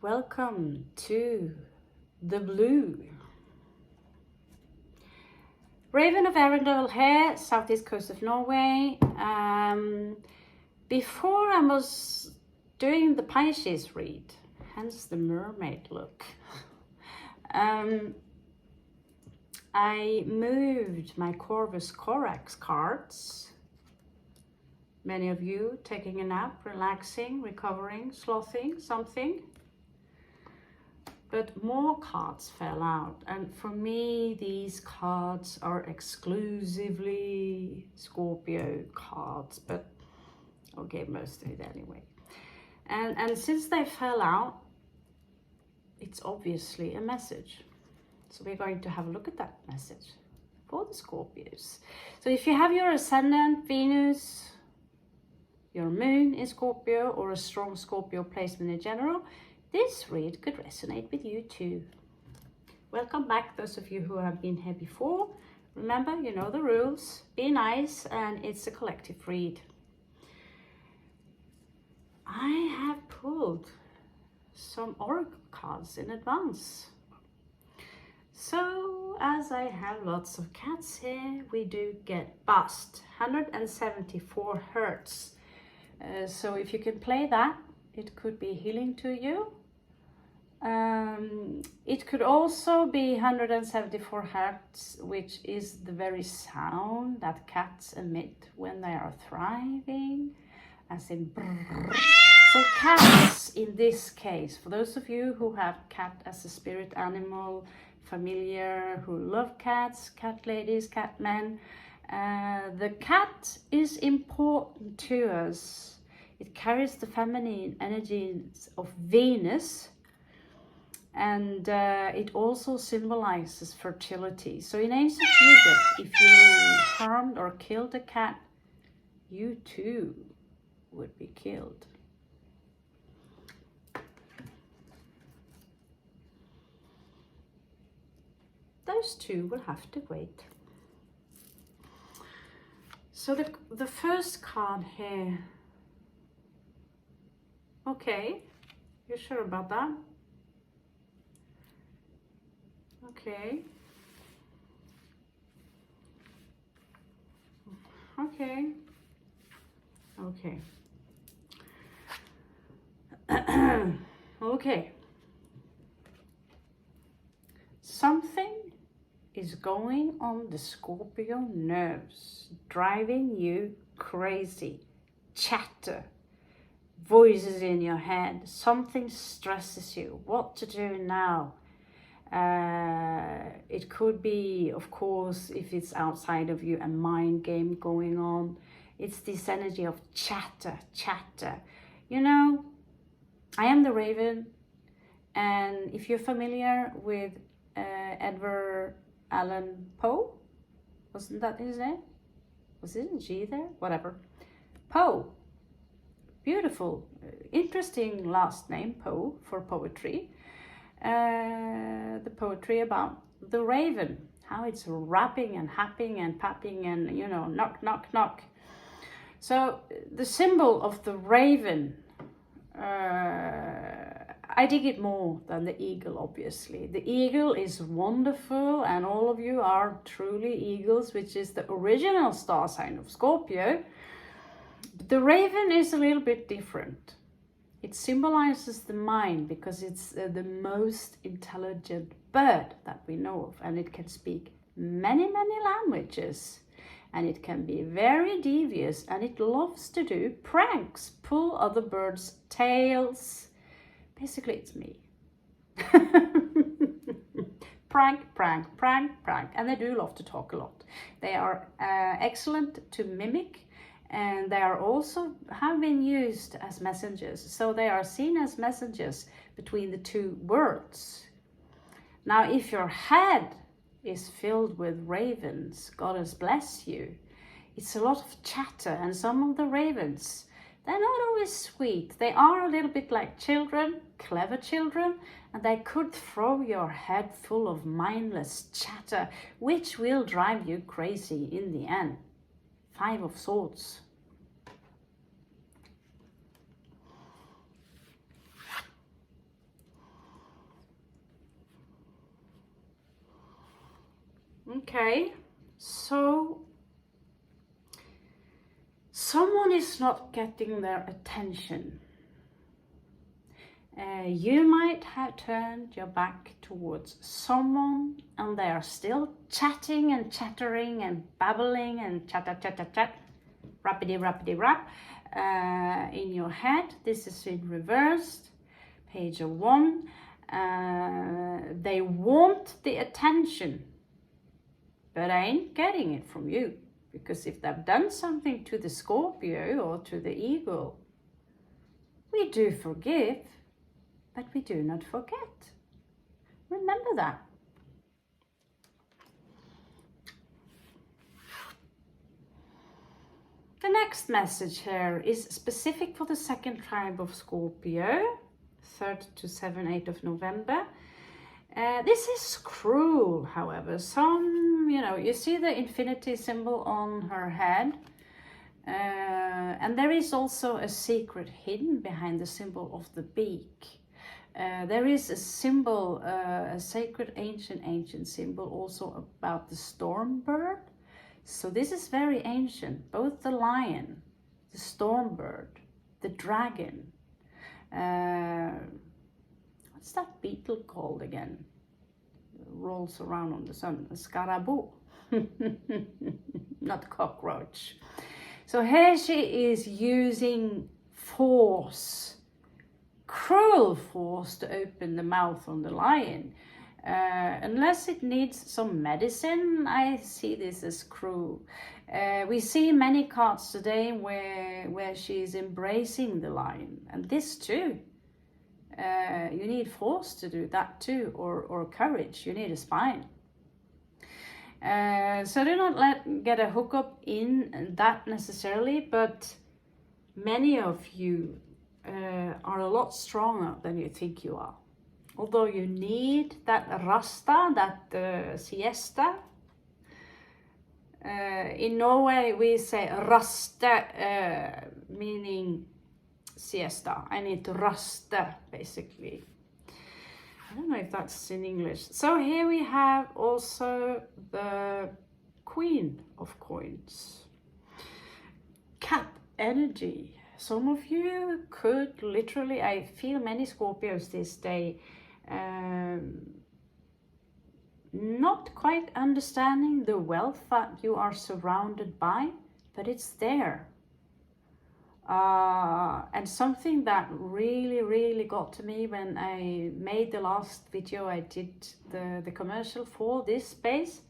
welcome to the blue. Raven of Arendal here, southeast coast of Norway. Before I was doing the Pisces read, hence the mermaid look, I moved my Corvus Corax cards. Many of you taking a nap, relaxing, recovering, slothing, something. But more cards fell out, and for me these cards are exclusively Scorpio cards, but okay, most of it anyway. And since they fell out, it's obviously a message. So we're going to have a look at that message for the Scorpios. So if you have your ascendant Venus, your moon in Scorpio, or a strong Scorpio placement in general, this read could resonate with you too. Welcome back, those of you who have been here before. Remember, you know the rules. Be nice, and it's a collective read. I have pulled some oracle cards in advance. So, as I have lots of cats here, we do get bust, 174 hertz. So if you can play that, it could be healing to you. It could also be 174 hertz, which is the very sound that cats emit when they are thriving, as in brrr. So cats, in this case, for those of you who have cat as a spirit animal, familiar, who love cats, cat ladies, cat men, the cat is important to us. It carries the feminine energies of Venus, and it also symbolizes fertility. So in ancient Egypt, if you harmed or killed a cat, you too would be killed. Those two will have to wait. So the first card here. Okay, you sure about that? Okay. Okay. Okay. Okay. Something is going on the Scorpio nerves, driving you crazy. Chatter, voices in your head, something stresses you. What to do now? It could be, of course, if it's outside of you, a mind game going on. It's this energy of chatter. You know, I am the Raven, and if you're familiar with Edgar Allan Poe, wasn't that his name? Was it a G there? Whatever. Poe. Beautiful, interesting last name, Poe, for poetry. The poetry about the raven, how it's rapping and happing and papping and, you know, knock, knock, knock. So the symbol of the raven, I dig it more than the eagle, obviously. The eagle is wonderful, and all of you are truly eagles, which is the original star sign of Scorpio. But the raven is a little bit different. It symbolizes the mind because it's the most intelligent bird that we know of, and it can speak many languages, and it can be very devious, and it loves to do pranks, pull other birds' tails. Basically, it's me. Prank, and they do love to talk a lot. They are excellent to mimic. And they are also have been used as messengers. So they are seen as messengers between the two worlds. Now, if your head is filled with ravens, goddess bless you, it's a lot of chatter. And some of the ravens, they're not always sweet. They are a little bit like children, clever children, and they could throw your head full of mindless chatter, which will drive you crazy in the end. 5 of Swords. Okay, so someone is not getting their attention. You might have turned your back towards someone and they are still chatting and chattering and babbling and chat, rappity rap in your head. This is in reversed, page 1. They want the attention, but I ain't getting it from you, because if they've done something to the Scorpio or to the eagle, we do forgive, but we do not forget. Remember that. The next message here is specific for the second tribe of Scorpio, 3rd to 7th, 8th of November. This is cruel, however. Some, you see the infinity symbol on her head. And there is also a secret hidden behind the symbol of the beak. There is a symbol, a sacred ancient symbol also about the storm bird. So this is very ancient, both the lion, the storm bird, the dragon. What's that beetle called again? Rolls around on the sun, a scaraboo, not cockroach. So here she is using force, cruel force, to open the mouth on the lion. Unless it needs some medicine, I see this as cruel. We see many cards today where she is embracing the lion, and this too. You need force to do that too, or courage. You need a spine. So do not get a hookup in that necessarily, but many of you are a lot stronger than you think you are. Although you need that rasta, that siesta. In Norway we say rasta, meaning siesta. I need to rasta, basically. I don't know if that's in English. So here we have also the Queen of Coins. Cat energy. Some of you could literally, I feel many Scorpios this day, not quite understanding the wealth that you are surrounded by, but it's there. And something that really got to me when I made the last video I did the commercial for this space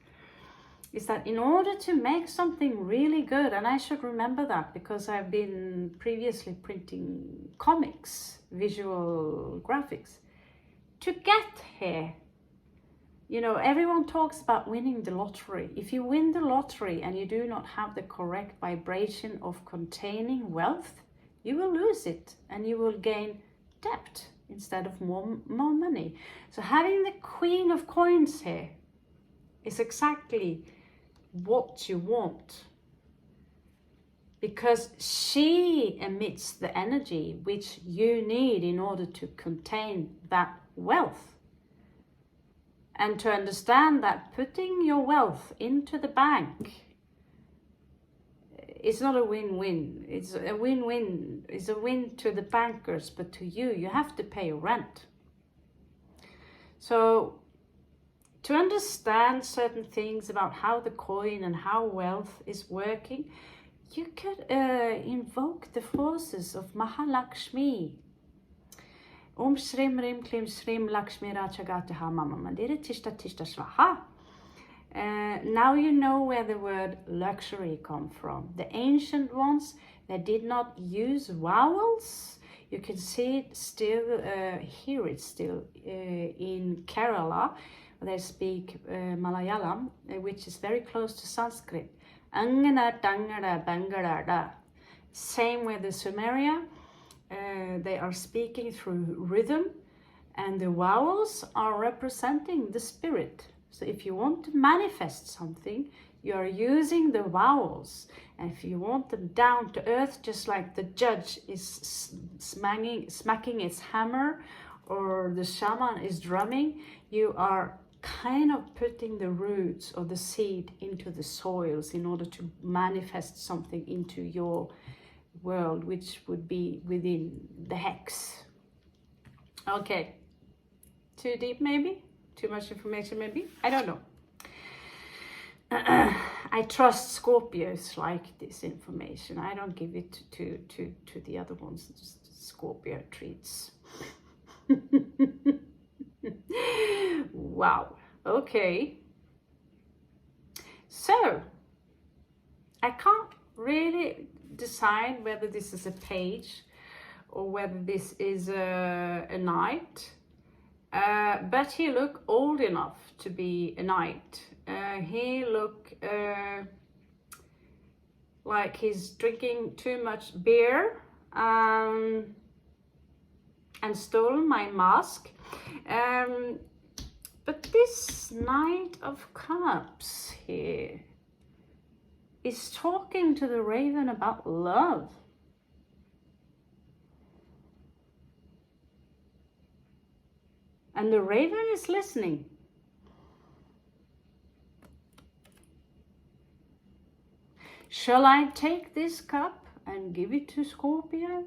is that in order to make something really good, and I should remember that because I've been previously printing comics, visual graphics, to get here, everyone talks about winning the lottery. If you win the lottery and you do not have the correct vibration of containing wealth, you will lose it and you will gain debt instead of more money. So having the Queen of Coins here is exactly what you want, because she emits the energy which you need in order to contain that wealth. And to understand that putting your wealth into the bank is not a win-win. It's a win-win. It's a win to the bankers, but to you, you have to pay rent. So to understand certain things about how the coin and how wealth is working, you could invoke the forces of Mahalakshmi. Om Shrim Rim Klim Shrim Lakshmi Rachagataha Mama Mandira Tishta Tishta Swaha. Now you know where the word luxury come from. The ancient ones, they did not use vowels. You can see it still, hear it still in Kerala. They speak Malayalam, which is very close to Sanskrit. Angana Tangada Bangada. Same with the Sumeria. They are speaking through rhythm, and the vowels are representing the spirit. So if you want to manifest something, you are using the vowels. And if you want them down to earth, just like the judge is smacking its hammer or the shaman is drumming, you are kind of putting the roots or the seed into the soils in order to manifest something into your world, which would be within the hex. Okay, too deep maybe? Too much information maybe? I don't know. I trust Scorpios like this information. I don't give it to the other ones. Just Scorpio treats. Wow. Okay. So I can't really decide whether this is a page or whether this is a knight. But he looked old enough to be a knight. He looked like he's drinking too much beer and stole my mask. But this Knight of Cups here is talking to the Raven about love. And the Raven is listening. Shall I take this cup and give it to Scorpio?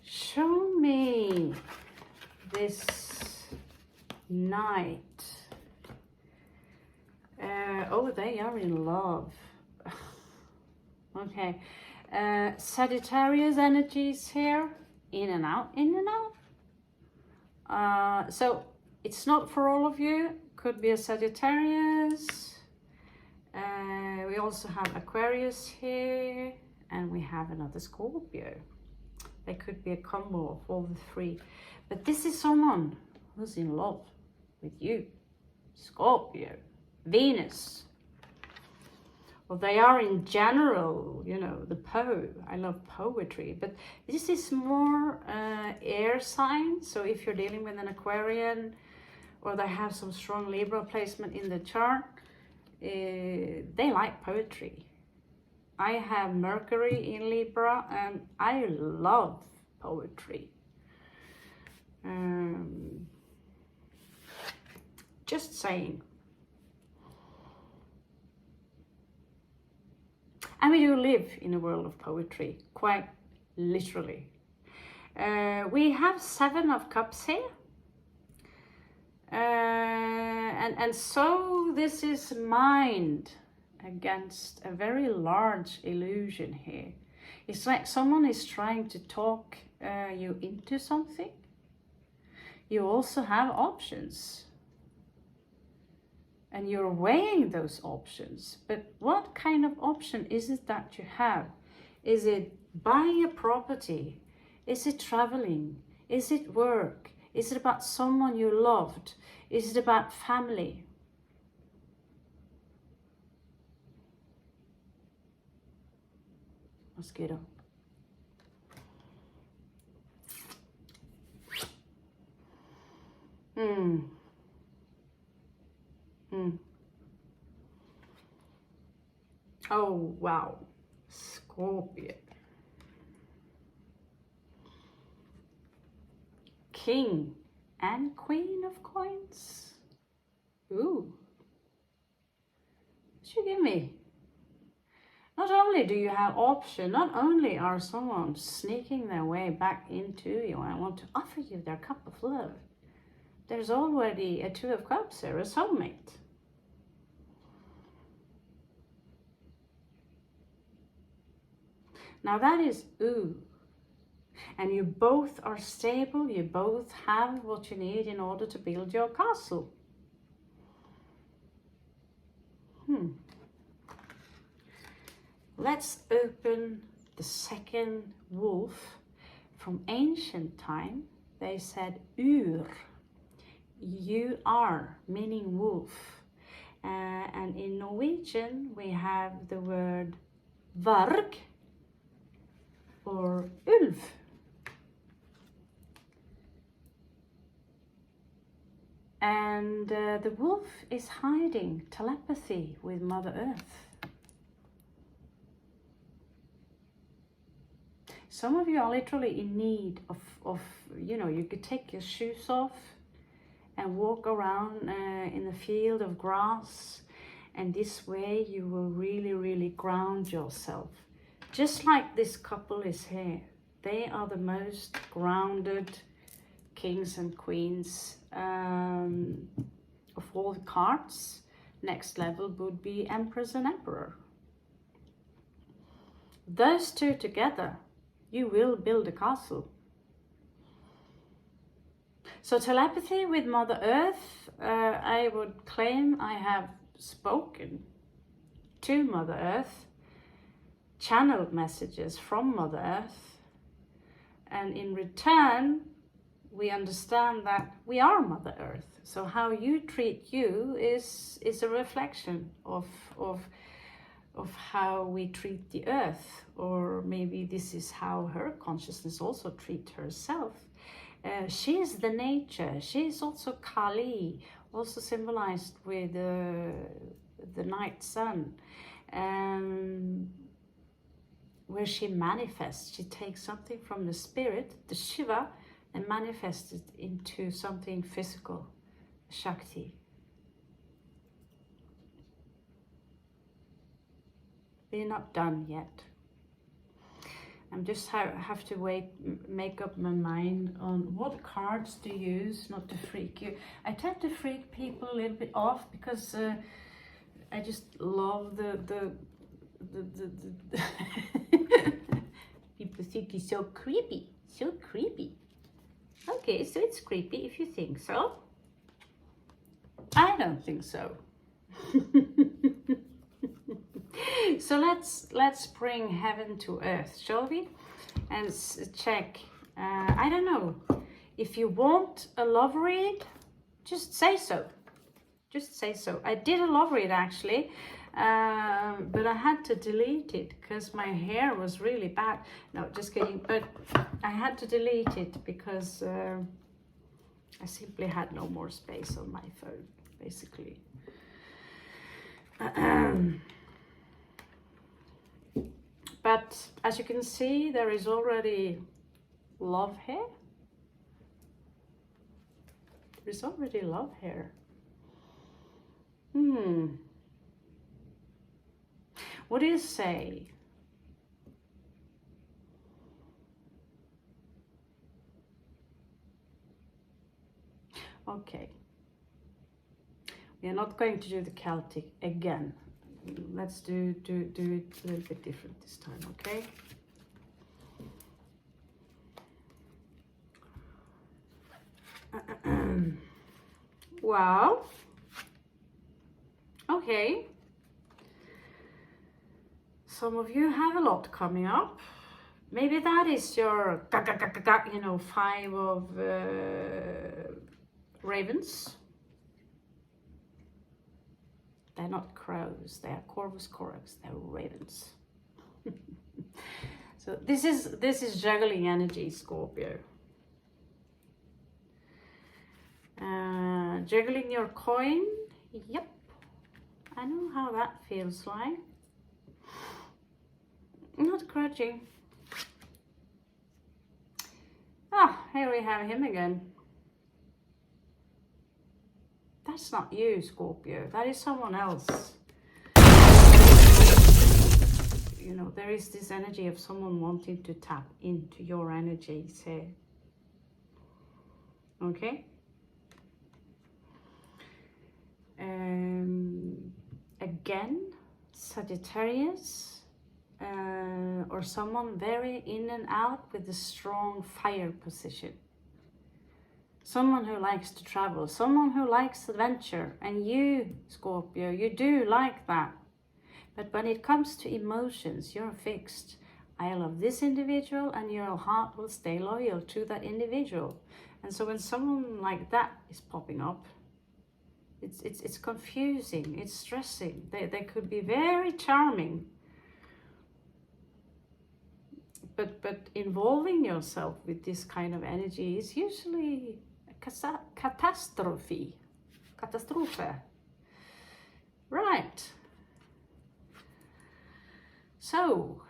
Show me this knight. Oh, they are in love. Okay. Sagittarius energies here. In and out, in and out. So it's not for all of you. Could be a Sagittarius. We also have Aquarius here. And we have another Scorpio. They could be a combo of all the three. But this is someone who's in love with you. Scorpio. Venus. Well, they are in general, you know, the poem. I love poetry, but this is more air sign. So if you're dealing with an Aquarian or they have some strong Libra placement in the chart, they like poetry. I have Mercury in Libra and I love poetry. Just saying. And we do live in a world of poetry, quite literally. We have 7 of Cups here. And so this is mind against a very large illusion here. It's like someone is trying to talk you into something. You also have options. And you're weighing those options. But what kind of option is it that you have? Is it buying a property? Is it traveling? Is it work? Is it about someone you loved? Is it about family? Mosquito. Oh, wow. Scorpio. King and Queen of Coins. Ooh. What you give me? Not only do you have option, not only are someone sneaking their way back into you and want to offer you their cup of love, there's already a 2 of Cups here, a soulmate. Now that is ooh. And you both are stable, you both have what you need in order to build your castle. Let's open the second wolf. From ancient time, they said ur. You are, meaning wolf. And in Norwegian, we have the word varg or ulv. And the wolf is hiding telepathy with Mother Earth. Some of you are literally in need of you could take your shoes off and walk around in the field of grass, and this way you will really, really ground yourself. Just like this couple is here. They are the most grounded kings and queens of all the cards. Next level would be Empress and Emperor. Those two together, you will build a castle. So telepathy with Mother Earth, I would claim I have spoken to Mother Earth, channeled messages from Mother Earth, and in return we understand that we are Mother Earth. So how you treat you is a reflection of how we treat the earth, or maybe this is how her consciousness also treats herself. She is the nature. She is also Kali, also symbolized with the night sun, where she manifests. She takes something from the spirit, the Shiva, and manifests it into something physical, Shakti. We're not done yet. I'm just have to make up my mind on what cards to use, not to freak you. I tend to freak people a little bit off because I just love the people think it's so creepy, so creepy. Okay, so it's creepy if you think so. I don't think so. So let's bring heaven to earth, shall we? And check. I don't know. If you want a love read, just say so. Just say so. I did a love read actually, but I had to delete it because my hair was really bad. No, just kidding. But I had to delete it because I simply had no more space on my phone, basically. But as you can see, there is already love here. There's already love here. What do you say? Okay. We are not going to do the Celtic again. Let's do it a little bit different this time, okay? Wow. Okay. Some of you have a lot coming up. Maybe that is your, 5 of ravens. They're not crows, they are corvus corax, they're ravens. So this is juggling energy, Scorpio. Juggling your coin, yep. I know how that feels like. Not grudging. Here we have him again. That's not you, Scorpio. That is someone else. There is this energy of someone wanting to tap into your energies here. Okay? Again, Sagittarius, or someone very in and out with a strong fire position. Someone who likes to travel, someone who likes adventure, and you, Scorpio, you do like that. But when it comes to emotions, you're fixed. I love this individual, and your heart will stay loyal to that individual. And so when someone like that is popping up, it's confusing, it's stressing. They could be very charming, but involving yourself with this kind of energy is usually catastrophe. Katastrofe. Right. So,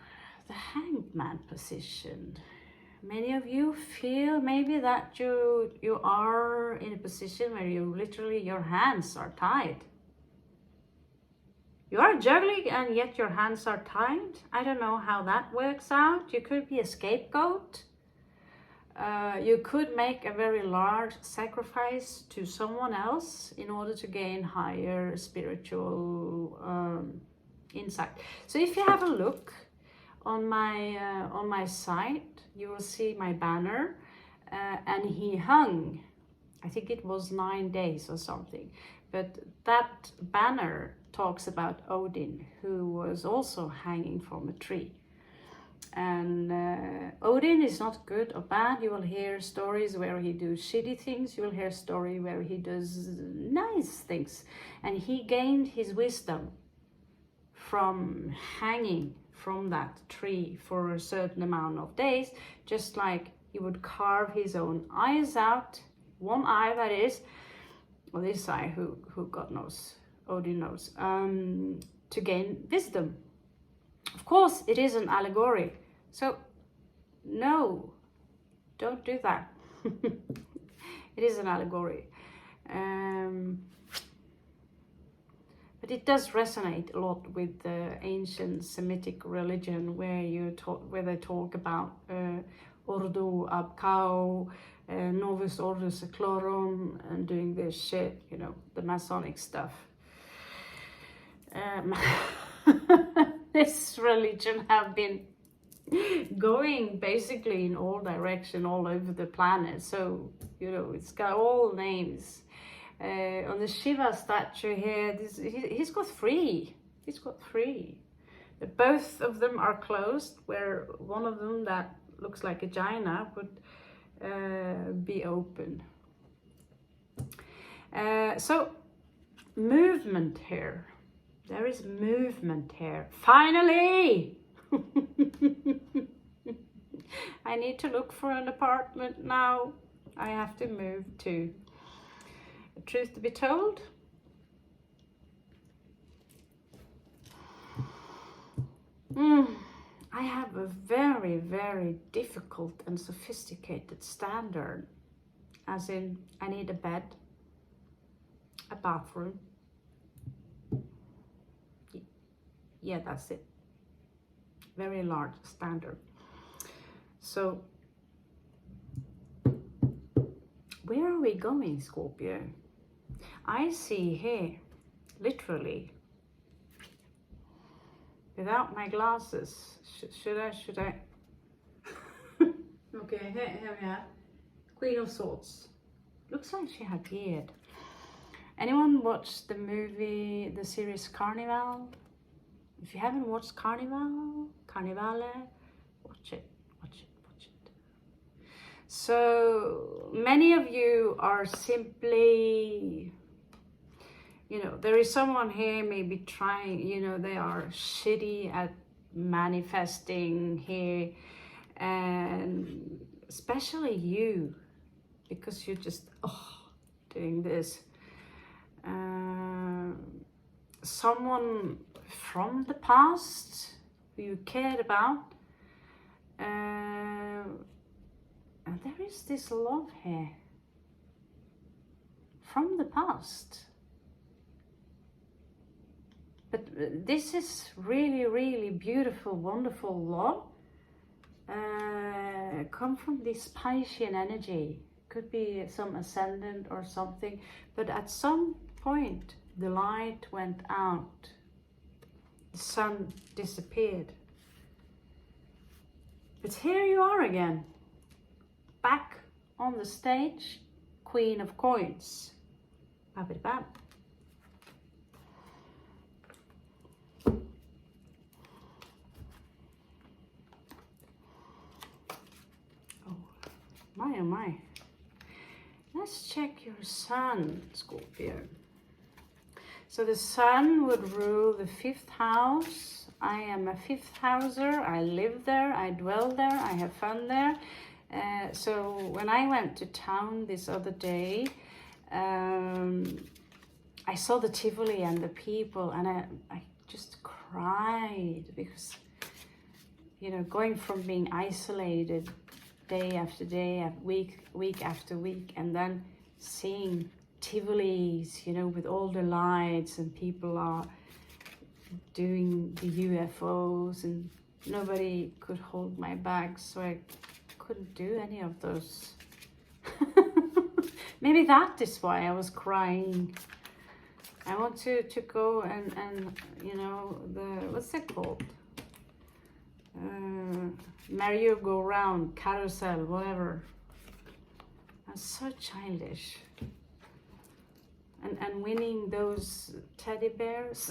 the Hanged Man position. Many of you feel maybe that you are in a position where you literally, your hands are tied. You are juggling and yet your hands are tied. I don't know how that works out. You could be a scapegoat. You could make a very large sacrifice to someone else in order to gain higher spiritual insight. So if you have a look on my site, you will see my banner, and he hung, I think it was 9 days or something, but that banner talks about Odin, who was also hanging from a tree. And Odin is not good or bad. You will hear stories where he does shitty things. You will hear a story where he does nice things. And he gained his wisdom from hanging from that tree for a certain amount of days, just like he would carve his own eyes out, one eye that is, or this eye, who God knows, Odin knows, to gain wisdom. Of course, it is an allegory. So, no, don't do that. It is an allegory. But it does resonate a lot with the ancient Semitic religion, where they talk about Ordo ab Chao, Novus Ordo Seclorum, and doing this shit, you know, the Masonic stuff. This religion have been going basically in all direction all over the planet, so you know it's got all names. On the Shiva statue here, he's got three. But both of them are closed, where one of them that looks like a vagina would be open. So movement here. There is movement here. Finally! I need to look for an apartment now. I have to move too. Truth to be told, I have a very, very difficult and sophisticated standard. As in, I need a bed, a bathroom. Yeah, that's it. Very large standard. So, where are we going, Scorpio? I see here, literally, without my glasses. Should I? Okay, here we are. Queen of Swords. Looks like she had beard. Anyone watched the series Carnival? If you haven't watched Carnivale, watch it. So many of you are simply, you know, there is someone here maybe trying, you know, they are shitty at manifesting here, and especially you, because you're just doing this. Someone from the past who you cared about, and there is this love here from the past. But this is really, really beautiful, wonderful love. Come from this Piscean energy. Could be some ascendant or something. But at some point, the light went out. The sun disappeared. But here you are again. Back on the stage, Queen of Coins. Bam. Oh my. Let's check your sun, Scorpio. So the sun would rule the 5th house. I am a 5th houser. I live there, I dwell there, I have fun there. So when I went to town this other day, I saw the Tivoli and the people, and I just cried because, you know, going from being isolated day after day, week after week, and then seeing Tivolis, you know, with all the lights, and people are doing the UFOs, and nobody could hold my bag, so I couldn't do any of those. Maybe that is why I was crying. I want to go and you know, what's that called? Merry-go-round, carousel, whatever. I'm so childish. And winning those teddy bears.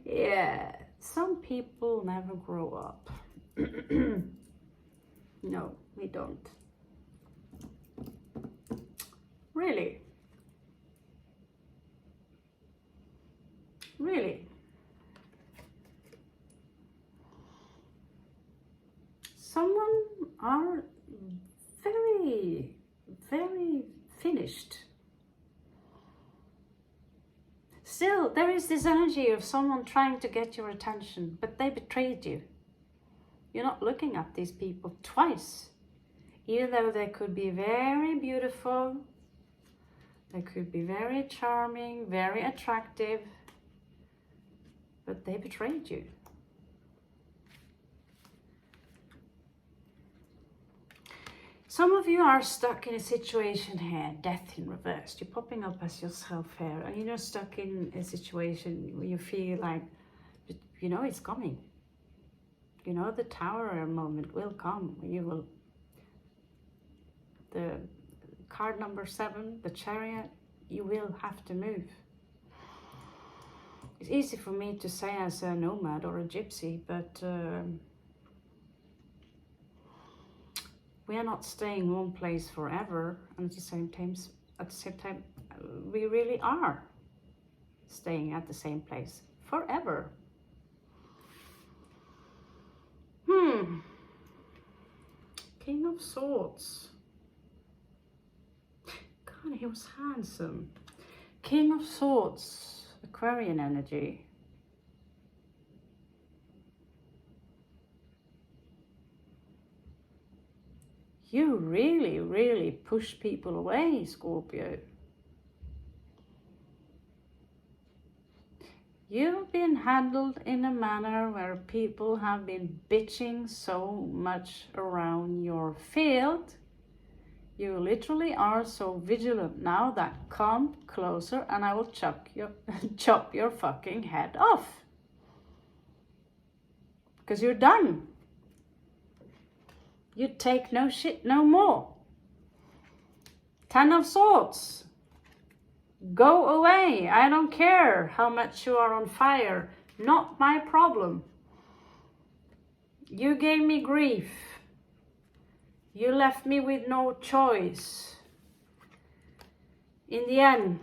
Yeah, some people never grow up. No, we don't. Really? Really? Someone are very, very finished. Still, there is this energy of someone trying to get your attention, but they betrayed you. You're not looking at these people twice, even though they could be very beautiful, they could be very charming, very attractive, but they betrayed you. Some of you are stuck in a situation here, death in reverse. You're popping up as yourself here, and you're stuck in a situation where you feel like, you know, it's coming. You know, the tower moment will come. You will, the card number 7, the Chariot, you will have to move. It's easy for me to say as a nomad or a gypsy, but we are not staying one place forever, and at the same time, we really are staying at the same place forever. King of Swords. God, he was handsome. King of Swords, Aquarian energy. You really, really push people away, Scorpio. You've been handled in a manner where people have been bitching so much around your field. You literally are so vigilant now that come closer and I will chop your fucking head off. Because you're done. You take no shit no more. 10 of Swords. Go away. I don't care how much you are on fire. Not my problem. You gave me grief. You left me with no choice. In the end,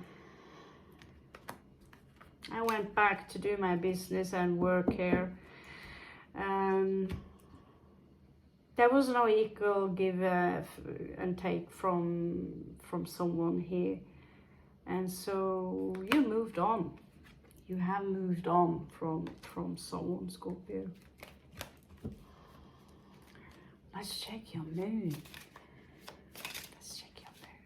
I went back to do my business and work here. There was no equal give and take from someone here. And so you moved on. You have moved on from someone, Scorpio. Let's check your moon. Let's check your moon.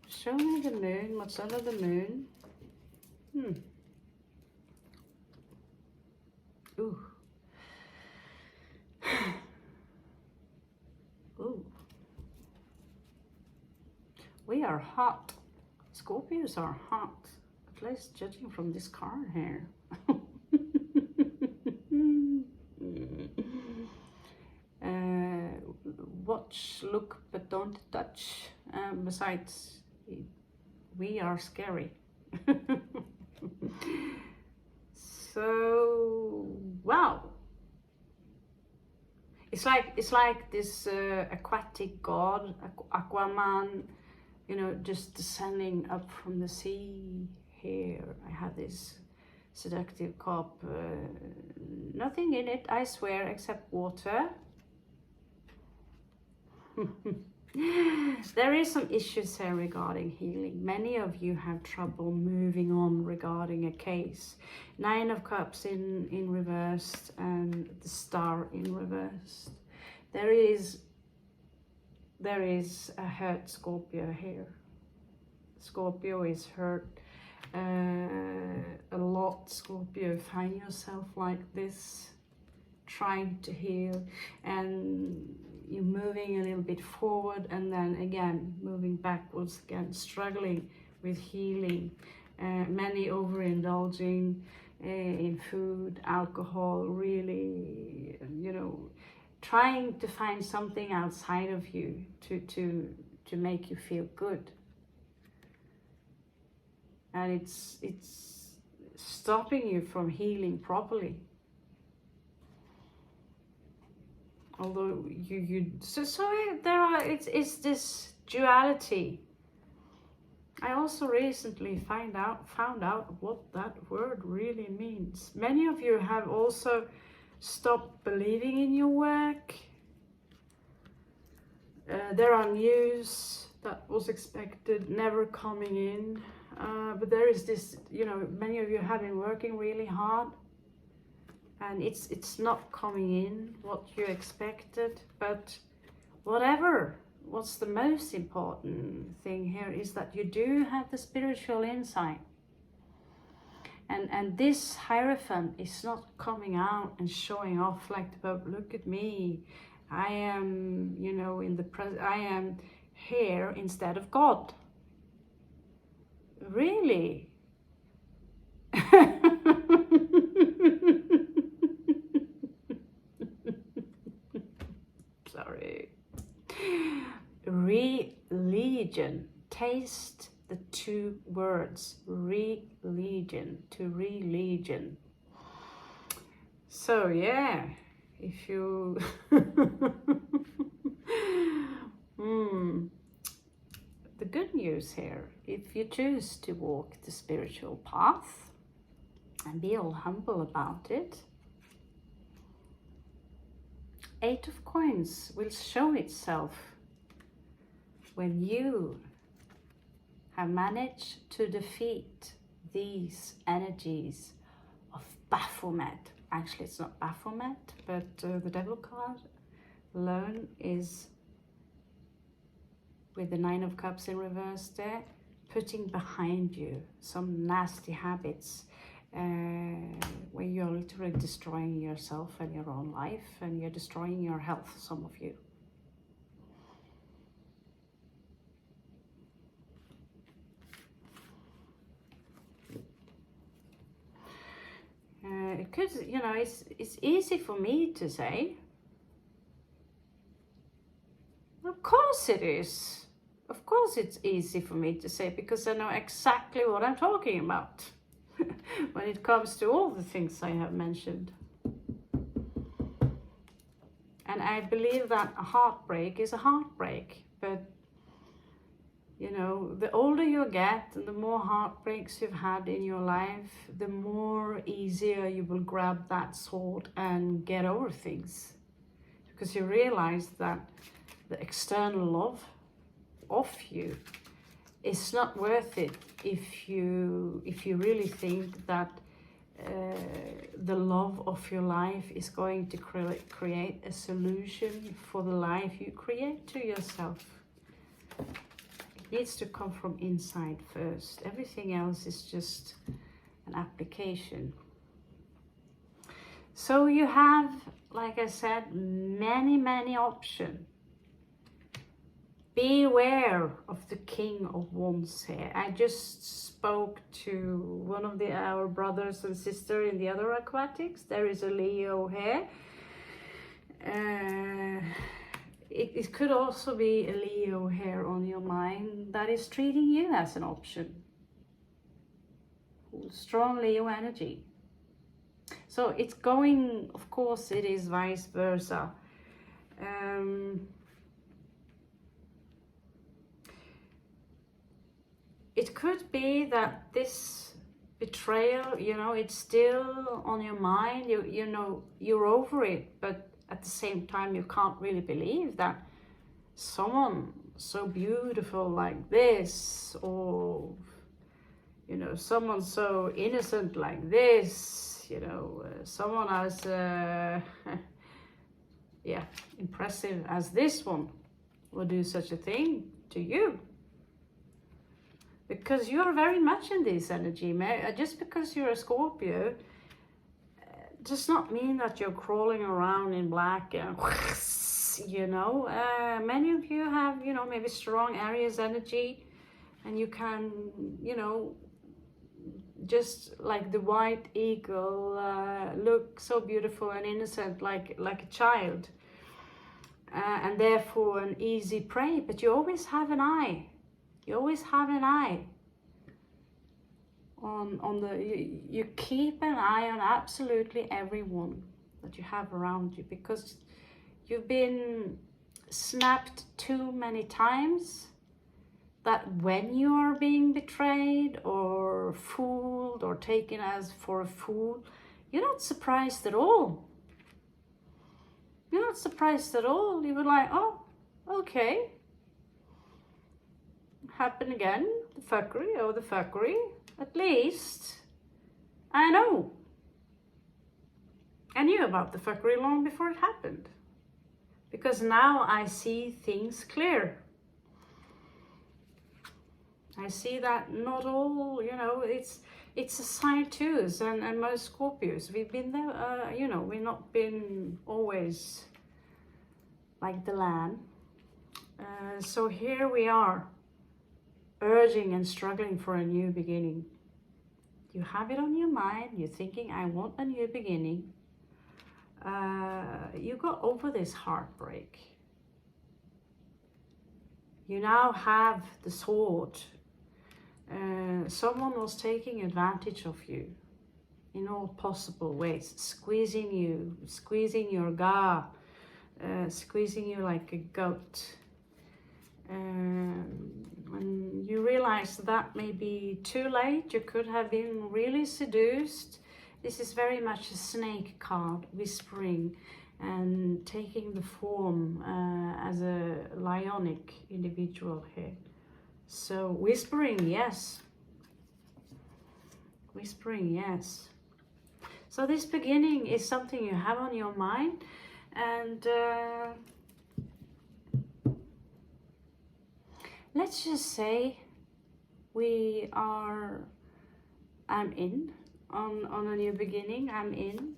Show me the moon. What's under the moon? Ooh. Ooh. We are hot. Scorpios are hot. At least judging from this card here. Watch, look, but don't touch. Besides, we are scary. So, wow. It's like this aquatic god, Aquaman, you know, just descending up from the sea here. I have this seductive cup. Nothing in it, I swear, except water. There is some issues here regarding healing. Many of you have trouble moving on regarding a case. 9 of Cups in reversed and the Star in reversed. There is a hurt Scorpio here. Scorpio is hurt a lot. Scorpio, find yourself like this, trying to heal, and you're moving a little bit forward and then again moving backwards again, struggling with healing. Many overindulging in food, alcohol, really, you know, trying to find something outside of you to make you feel good. And it's stopping you from healing properly. Although it's this duality. I also recently found out what that word really means. Many of you have also stopped believing in your work. There are news that was expected never coming in, but there is this, you know, many of you have been working really hard and it's not coming in what you expected. But whatever, what's the most important thing here is that you do have the spiritual insight. And this Hierophant is not coming out and showing off like the Pope. Look at me, I am, you know, I am here instead of God. Really? Sorry. Religion. Taste the 2 words. Religion. To religion. So yeah, if you the good news here, if you choose to walk the spiritual path and be all humble about it, 8 of Coins will show itself when you have managed to defeat these energies of Baphomet. Actually, it's not Baphomet, but the Devil card alone is, with the 9 of Cups in reverse there, putting behind you some nasty habits where you're literally destroying yourself and your own life, and you're destroying your health, some of you. It could, you know, it's easy for me to say. Of course it is. Of course it's easy for me to say, because I know exactly what I'm talking about when it comes to all the things I have mentioned. And I believe that a heartbreak is a heartbreak, but you know, the older you get and the more heartbreaks you've had in your life, the more easier you will grab that sword and get over things. Because you realize that the external love of you is not worth it if you really think that the love of your life is going to create a solution for the life you create to yourself. It needs to come from inside first. Everything else is just an application. So you have, like I said, many options. Beware of the King of Wands here. I just spoke to one of our brothers and sisters in the other aquatics. There is a Leo here. It could also be a Leo here on your mind that is treating you as an option. Strong Leo energy. So it's going, of course, it is vice versa. It could be that this betrayal, you know, it's still on your mind. You know, you're over it, but at the same time, you can't really believe that someone so beautiful like this, or, you know, someone so innocent like this, you know, someone as, yeah, impressive as this one will do such a thing to you. Because you're very much in this energy. Just because you're a Scorpio does not mean that you're crawling around in black and, you know. Many of you have, you know, maybe strong Aries energy, and you can, you know, just like the white eagle, look so beautiful and innocent, like a child, and therefore an easy prey. But you always have an eye. You always have an eye on the, you keep an eye on absolutely everyone that you have around you, because you've been snapped too many times that when you are being betrayed or fooled or taken as for a fool, you're not surprised at all. You're not surprised at all. You were like, oh, okay. Happen again, the fuckery. At least I know. I knew about the fuckery long before it happened, because now I see things clear. I see that not all, you know, it's a sign to us, and most Scorpios, we've been there, you know, we've not been always like the lamb. So here we are, urging and struggling for a new beginning. You have it on your mind, you're thinking, I want a new beginning. You got over this heartbreak. You now have the sword. Someone was taking advantage of you in all possible ways, squeezing you, squeezing your ga, squeezing you like a goat. When you realize that may be too late, you could have been really seduced. This is very much a snake card, whispering and taking the form as a lionic individual here. So whispering, yes. Whispering, yes. So this beginning is something you have on your mind, and let's just say I'm in on a new beginning. I'm in.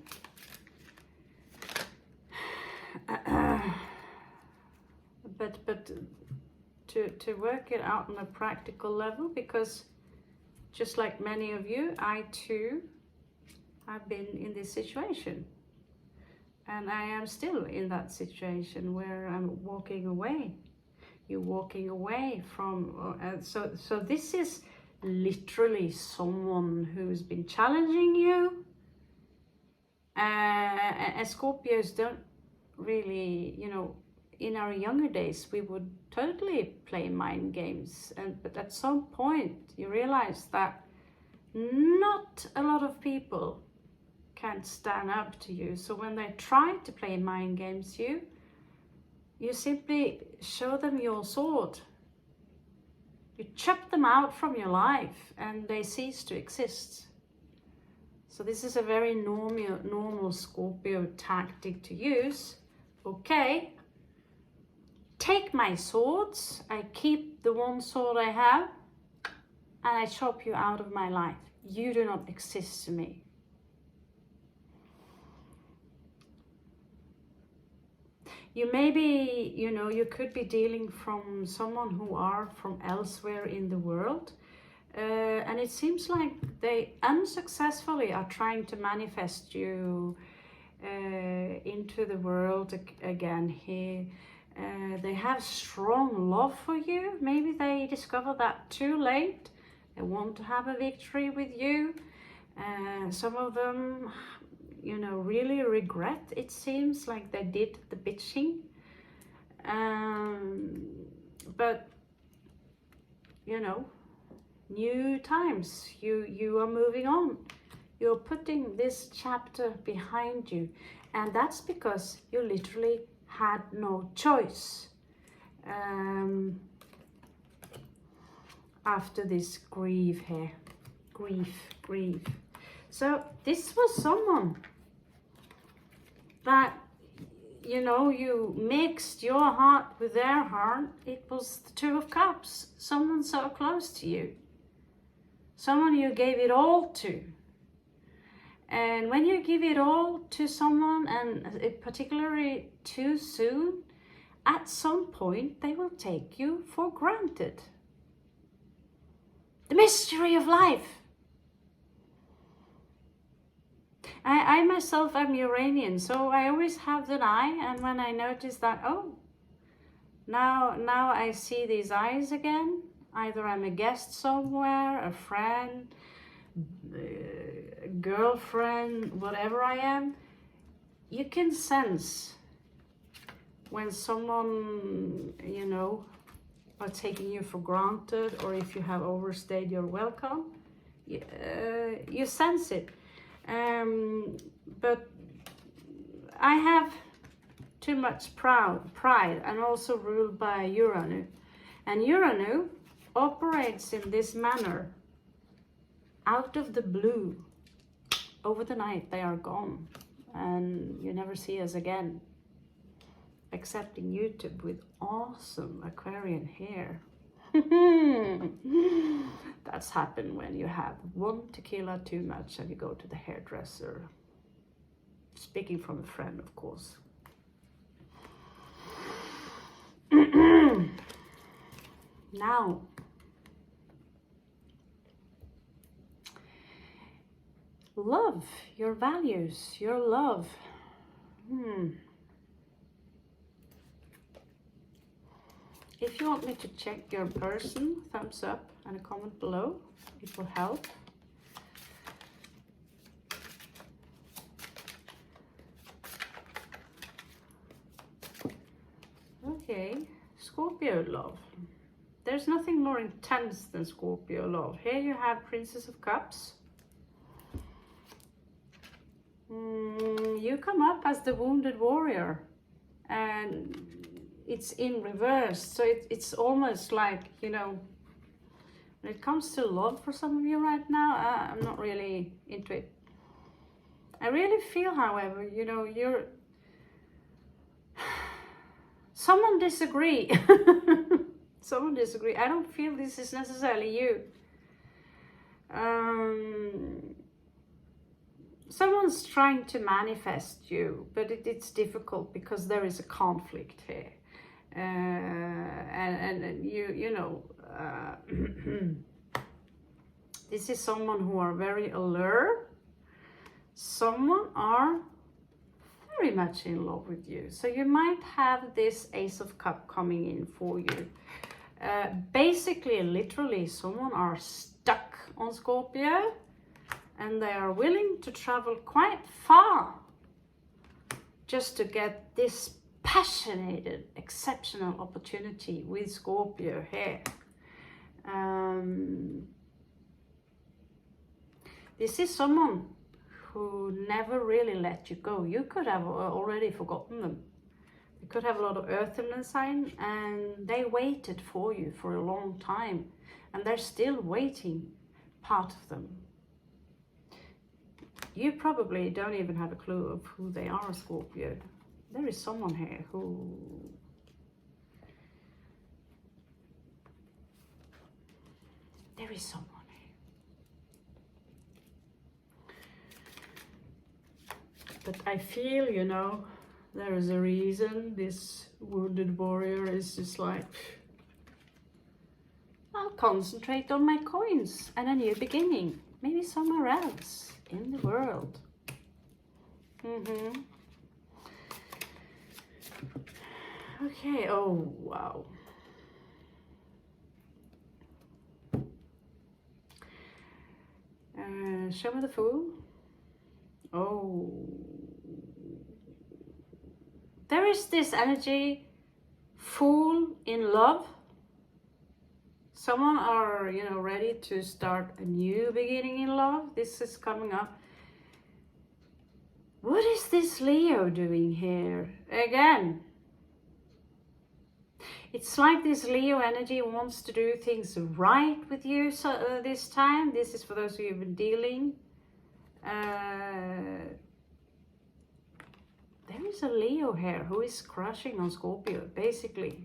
But to work it out on a practical level, because just like many of you, I too have been in this situation, and I am still in that situation where I'm walking away. You're walking away from, so this is literally someone who's been challenging you. And Scorpios don't really, you know, in our younger days, we would totally play mind games. But at some point, you realize that not a lot of people can stand up to you. So when they try to play mind games, you simply show them your sword. You chop them out from your life, and they cease to exist. So this is a very normal Scorpio tactic to use. Okay, take my swords, I keep the one sword I have, and I chop you out of my life. You do not exist to me. You maybe, you know, you could be dealing from someone who are from elsewhere in the world. And it seems like they unsuccessfully are trying to manifest you into the world again here. They have strong love for you. Maybe they discover that too late. They want to have a victory with you. Some of them, you know, really regret, it seems like they did the bitching. But, you know, new times. You are moving on. You're putting this chapter behind you. And that's because you literally had no choice. After this grief here. Grief. So this was someone that, you know, you mixed your heart with their heart. It was the Two of Cups. Someone so close to you. Someone you gave it all to. And when you give it all to someone, and particularly too soon, at some point they will take you for granted. The mystery of life. I myself am Uranian, so I always have that eye, and when I notice that, oh, now I see these eyes again, either I'm a guest somewhere, a friend, a girlfriend, whatever I am, you can sense when someone, you know, are taking you for granted, or if you have overstayed your welcome, you sense it. But I have too much pride, and also ruled by Uranus. And Uranus operates in this manner. Out of the blue, over the night they are gone, and you never see us again. Except in YouTube with awesome Aquarian hair. That's happened when you have one tequila too much and you go to the hairdresser. Speaking from a friend, of course. Now, love, your values, your love. If you want me to check your person, thumbs up and a comment below. It will help. Okay, Scorpio love. There's nothing more intense than Scorpio love. Here you have Princess of Cups. You come up as the wounded warrior, and it's in reverse, so it's almost like, you know, when it comes to love for some of you right now, I'm not really into it. I really feel, however, you know, someone disagree. Someone disagree. I don't feel this is necessarily you. Someone's trying to manifest you, but it's difficult because there is a conflict here. And you know, this is someone who are very alert. Someone are very much in love with you. So you might have this Ace of Cup coming in for you. Basically, literally, someone are stuck on Scorpio, and they are willing to travel quite far just to get this passionate, exceptional opportunity with Scorpio here. This is someone who never really let you go. You could have already forgotten them. You could have a lot of earth in the sign, and they waited for you for a long time, and they're still waiting, part of them. You probably don't even have a clue of who they are, Scorpio. There is someone here who there is someone here. But I feel, you know, there is a reason this wounded warrior is just like, I'll concentrate on my coins and a new beginning. Maybe somewhere else in the world. Okay, oh wow. Show me the Fool. Oh. There is this energy, Fool in love. Someone are, you know, ready to start a new beginning in love. This is coming up. What is this Leo doing here? Again, it's like this Leo energy wants to do things right with you this time. This is for those of you who've been dealing. There is a Leo here who is crushing on Scorpio, basically.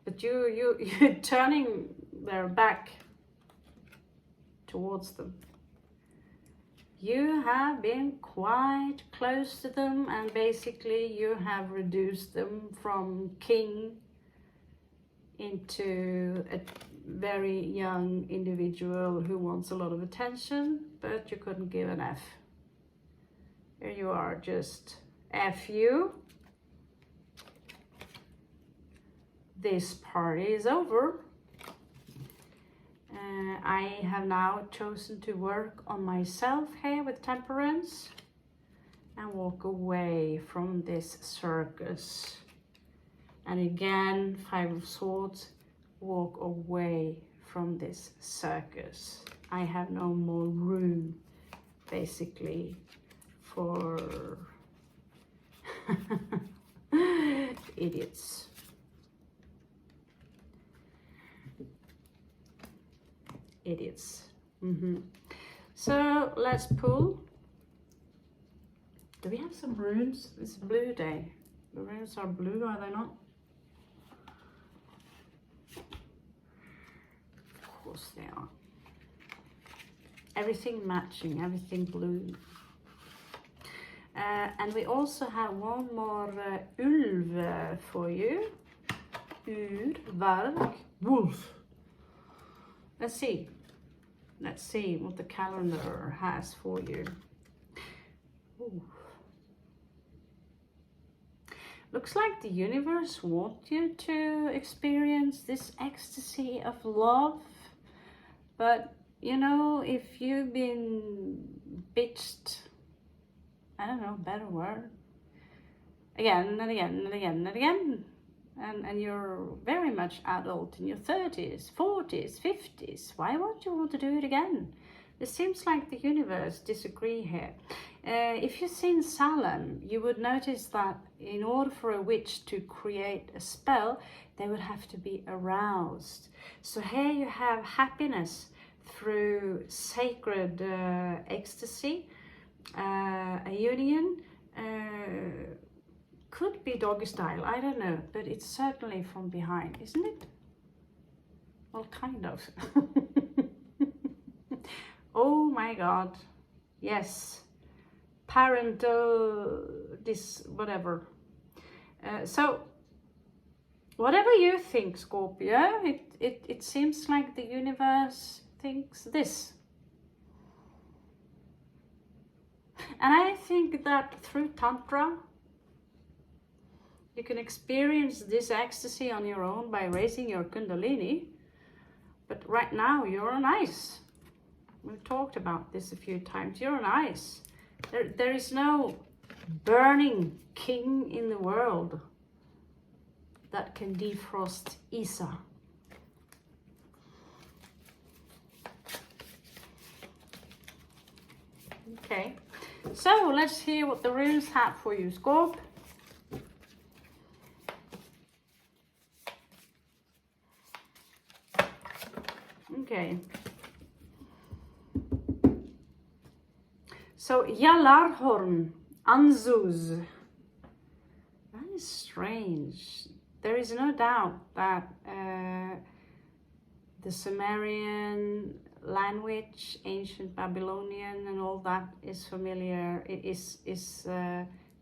But you're turning their back towards them. You have been quite close to them, and basically you have reduced them from king into a very young individual who wants a lot of attention, but you couldn't give an F. Here you are, just F you. This party is over. I have now chosen to work on myself here with temperance and walk away from this circus. And again, 5 of Swords, walk away from this circus. I have no more room, basically, for idiots. Idiots. So let's pull. Do we have some runes? It's blue day. The runes are blue, are they not? Of course they are. Everything matching, everything blue. And we also have one more ulv for you. Urvark, wolf. Let's see what the calendar has for you. Ooh. Looks like the universe wants you to experience this ecstasy of love. But, you know, if you've been bitched, I don't know, better word, again and again and again and again, and you're very much adult in your 30s, 40s, 50s, why won't you want to do it again? It seems like the universe disagree here. If you've seen Salem, you would notice that in order for a witch to create a spell, they would have to be aroused. So here you have happiness through sacred ecstasy, a union, could be doggy style, I don't know, but it's certainly from behind, isn't it? Well, kind of. Oh my God, yes, parental, whatever. So, whatever you think, Scorpio, it seems like the universe thinks this. And I think that through Tantra, you can experience this ecstasy on your own by raising your Kundalini. But right now, you're on ice. We've talked about this a few times. You're on ice. There is no burning king in the world that can defrost Isa. Okay, so let's hear what the runes have for you, Scorp. Okay. So Jalarhorn, Anzuz. That is strange. There is no doubt that the Sumerian language, ancient Babylonian, and all that is familiar. It is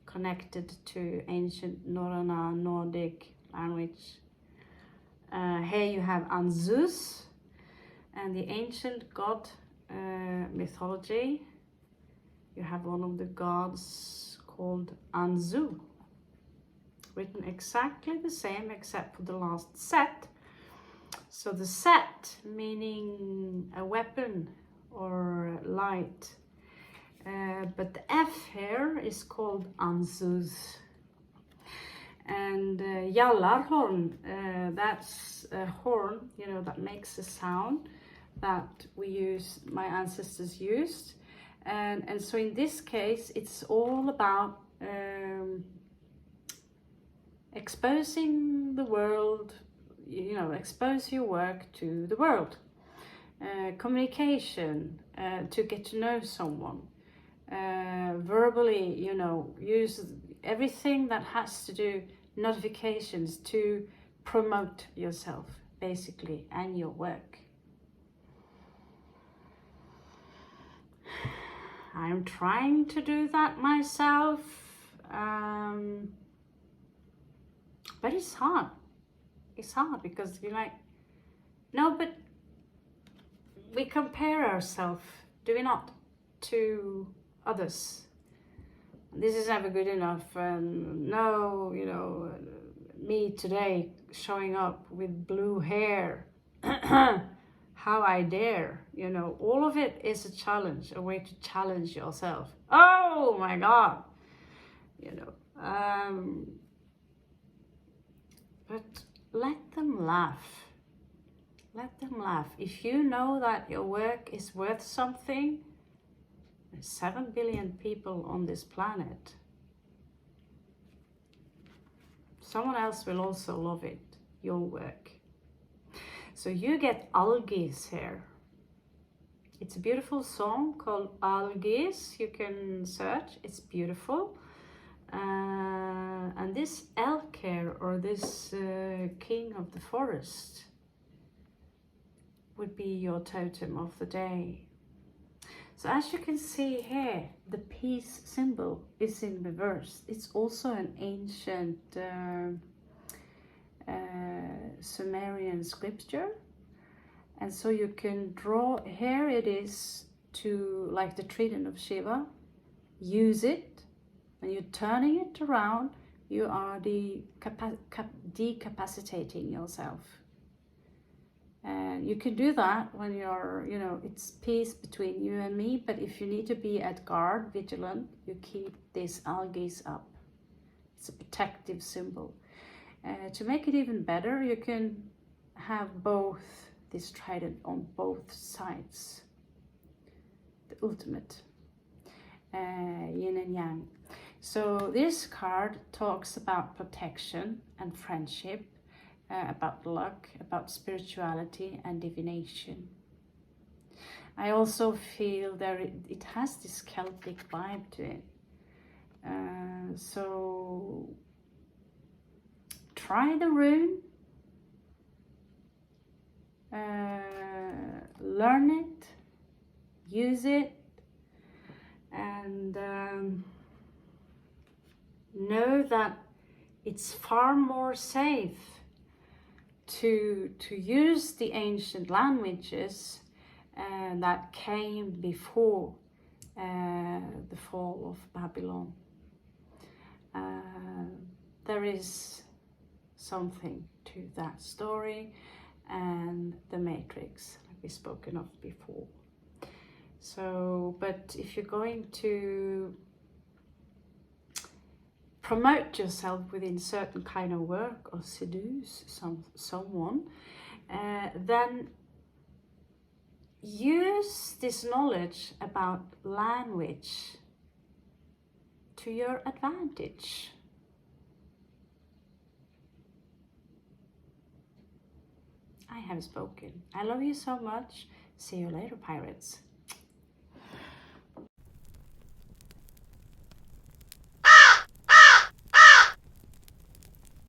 connected to ancient Nordic language. Here you have Anzuz, and the ancient god mythology. You have one of the gods called Anzu, written exactly the same except for the last set. So the set meaning a weapon or light, but the F here is called Anzuz. And jallarhorn, that's a horn, you know, that makes a sound that my ancestors used. And so in this case, it's all about exposing the world, you know, expose your work to the world. Communication, to get to know someone. Verbally, you know, use everything that has to do notifications to promote yourself, basically, and your work. I'm trying to do that myself, but it's hard. It's hard because you're like, no, but we compare ourselves, do we not, to others. This is never good enough, and no, you know, me today showing up with blue hair, how I dare, you know, all of it is a challenge, a way to challenge yourself. Oh my God, you know, but let them laugh. Let them laugh. If you know that your work is worth something, there's 7 billion people on this planet. Someone else will also love it, your work. So you get Algies here. It's a beautiful song called Algies. You can search, it's beautiful. And this elk here, or this king of the forest, would be your totem of the day. So as you can see here, the peace symbol is in reverse. It's also an ancient Sumerian scripture. And so you can draw, here it is to, like the trident of Shiva, use it. When you're turning it around, you are decapacitating yourself. And you can do that when you're, you know, it's peace between you and me, but if you need to be at guard, vigilant, you keep this algaes up. It's a protective symbol. To make it even better, you can have both this trident on both sides. The ultimate yin and yang. So this card talks about protection and friendship, about luck, about spirituality and divination. I also feel that it has this Celtic vibe to it. So try the rune, learn it, use it, and know that it's far more safe to use the ancient languages that came before the fall of Babylon. There is something to that story and the Matrix, like we've spoken of before. So, but if you're going to promote yourself within certain kind of work or seduce someone, then use this knowledge about language to your advantage. I have spoken. I love you so much. See you later, pirates.